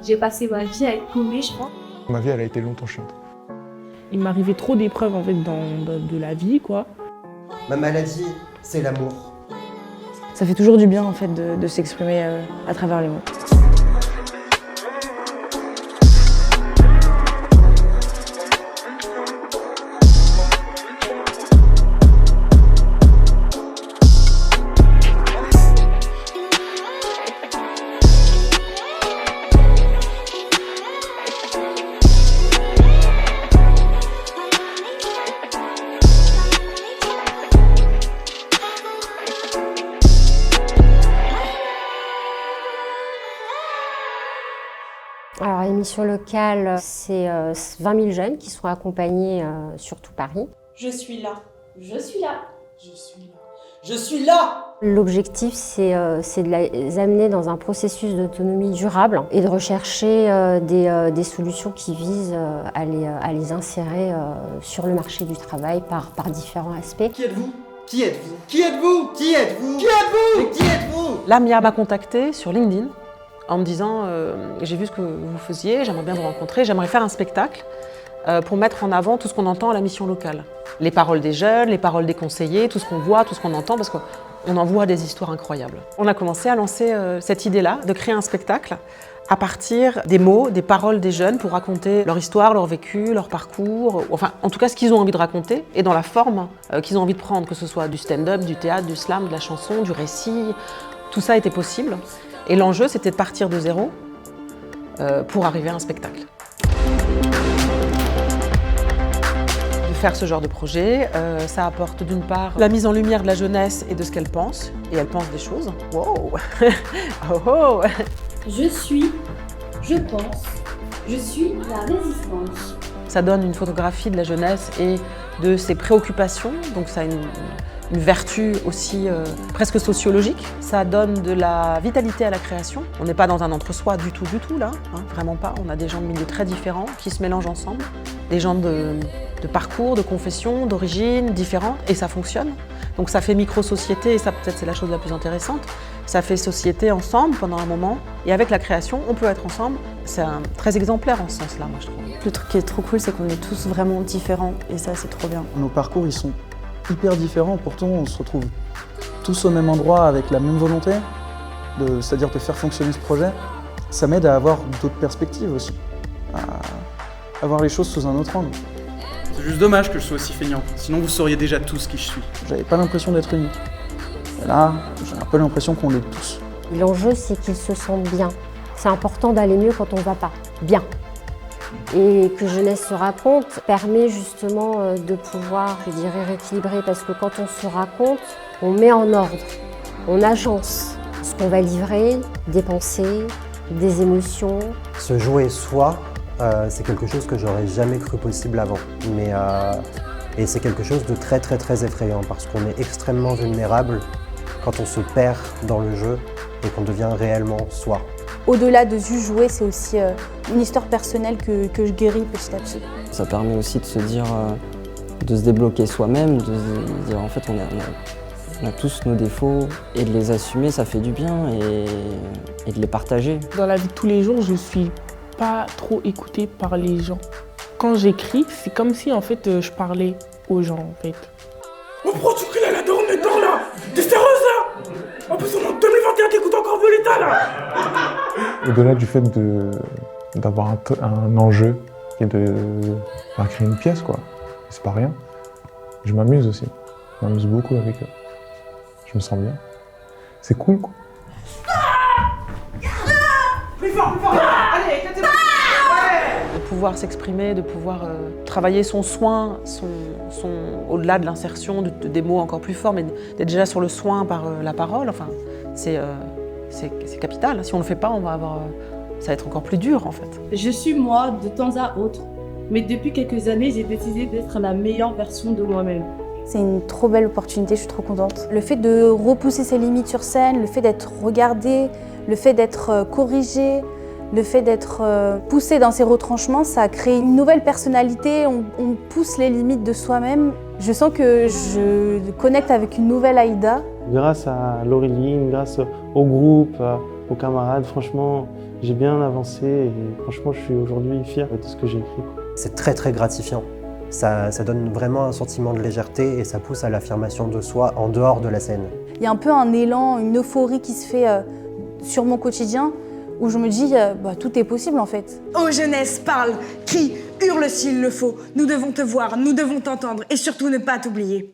J'ai passé ma vie à être paumée, je crois. Ma vie, elle a été longtemps chiante. Il m'arrivait trop d'épreuves en fait de la vie, quoi. Ma maladie, c'est l'amour. Ça fait toujours du bien en fait de s'exprimer à travers les mots. Alors, émission locale, c'est 20 000 jeunes qui sont accompagnés sur tout Paris. Je suis là. Je suis là. Je suis là. Je suis là. L'objectif, c'est de les amener dans un processus d'autonomie durable et de rechercher des solutions qui visent à les insérer sur le marché du travail par différents aspects. Qui êtes-vous? Qui êtes-vous? Qui êtes-vous? Qui êtes-vous? Qui êtes-vous? Mais qui êtes-vous? Lamia m'a contactée sur LinkedIn en me disant j'ai vu ce que vous faisiez, j'aimerais bien vous rencontrer, j'aimerais faire un spectacle pour mettre en avant tout ce qu'on entend à la mission locale. Les paroles des jeunes, les paroles des conseillers, tout ce qu'on voit, tout ce qu'on entend, parce qu'on en voit des histoires incroyables. On a commencé à lancer cette idée-là, de créer un spectacle à partir des mots, des paroles des jeunes pour raconter leur histoire, leur vécu, leur parcours, enfin en tout cas ce qu'ils ont envie de raconter et dans la forme qu'ils ont envie de prendre, que ce soit du stand-up, du théâtre, du slam, de la chanson, du récit, tout ça était possible. Et l'enjeu, c'était de partir de zéro pour arriver à un spectacle. De faire ce genre de projet, ça apporte d'une part la mise en lumière de la jeunesse et de ce qu'elle pense, et elle pense des choses. Wow. Oh, oh. Je suis, je pense, je suis la résistance. Ça donne une photographie de la jeunesse et de ses préoccupations, donc ça a une vertu aussi presque sociologique. Ça donne de la vitalité à la création. On n'est pas dans un entre-soi du tout là, hein, vraiment pas. On a des gens de milieux très différents qui se mélangent ensemble, des gens de parcours, de confessions, d'origines différentes, et ça fonctionne. Donc ça fait micro-société, et ça peut-être c'est la chose la plus intéressante. Ça fait société ensemble pendant un moment, et avec la création, on peut être ensemble. C'est très exemplaire en ce sens-là, moi je trouve. Le truc qui est trop cool, c'est qu'on est tous vraiment différents et ça c'est trop bien. Nos parcours, ils sont hyper différents, pourtant on se retrouve tous au même endroit avec la même volonté, c'est-à-dire de faire fonctionner ce projet. Ça m'aide à avoir d'autres perspectives aussi, à voir les choses sous un autre angle. C'est juste dommage que je sois aussi feignant, sinon vous sauriez déjà tous qui je suis. J'avais pas l'impression d'être unique. Et là, j'ai un peu l'impression qu'on l'est tous. L'enjeu, c'est qu'ils se sentent bien. C'est important d'aller mieux quand on ne va pas bien. Et que Jeunesse se raconte permet justement de pouvoir, je dirais, rééquilibrer, parce que quand on se raconte, on met en ordre, on agence ce qu'on va livrer, des pensées, des émotions. Se jouer soi, c'est quelque chose que j'aurais jamais cru possible avant. Et c'est quelque chose de très effrayant, parce qu'on est extrêmement vulnérable quand on se perd dans le jeu et qu'on devient réellement soi. Au-delà de juste jouer, c'est aussi une histoire personnelle que je guéris petit à petit. Ça permet aussi de se dire, de se débloquer soi-même, de se dire en fait on a tous nos défauts et de les assumer, ça fait du bien et de les partager. Dans la vie de tous les jours, je suis pas trop écoutée par les gens. Quand j'écris, c'est comme si en fait je parlais aux gens en fait. Oh, pourquoi tu cries là, la daronne est là? T'es sérieuse là? En plus on est en 2021, t'écoutes encore Violetta là? Au-delà du fait d'avoir un enjeu et de créer une pièce, quoi. C'est pas rien. Je m'amuse aussi. Je m'amuse beaucoup avec eux. Je me sens bien. C'est cool, quoi. Plus fort, allez, éclatez-moi. De pouvoir s'exprimer, de pouvoir travailler son soin, au-delà de l'insertion, des mots encore plus forts, mais d'être déjà sur le soin par la parole, enfin, c'est capital. Si on ne le fait pas, ça va être encore plus dur en fait. Je suis moi de temps à autre, mais depuis quelques années, j'ai décidé d'être la meilleure version de moi-même. C'est une trop belle opportunité, je suis trop contente. Le fait de repousser ses limites sur scène, le fait d'être regardé, le fait d'être corrigé, le fait d'être poussé dans ses retranchements, ça a créé une nouvelle personnalité, on pousse les limites de soi-même. Je sens que je connecte avec une nouvelle Aïda. Grâce à Laureline, grâce au groupe, aux camarades. Franchement, j'ai bien avancé et franchement, je suis aujourd'hui fier de ce que j'ai écrit. C'est très très gratifiant. Ça donne vraiment un sentiment de légèreté et ça pousse à l'affirmation de soi en dehors de la scène. Il y a un peu un élan, une euphorie qui se fait sur mon quotidien où je me dis tout est possible en fait. Ô jeunesse, parle, crie, hurle s'il le faut. Nous devons te voir, nous devons t'entendre et surtout ne pas t'oublier.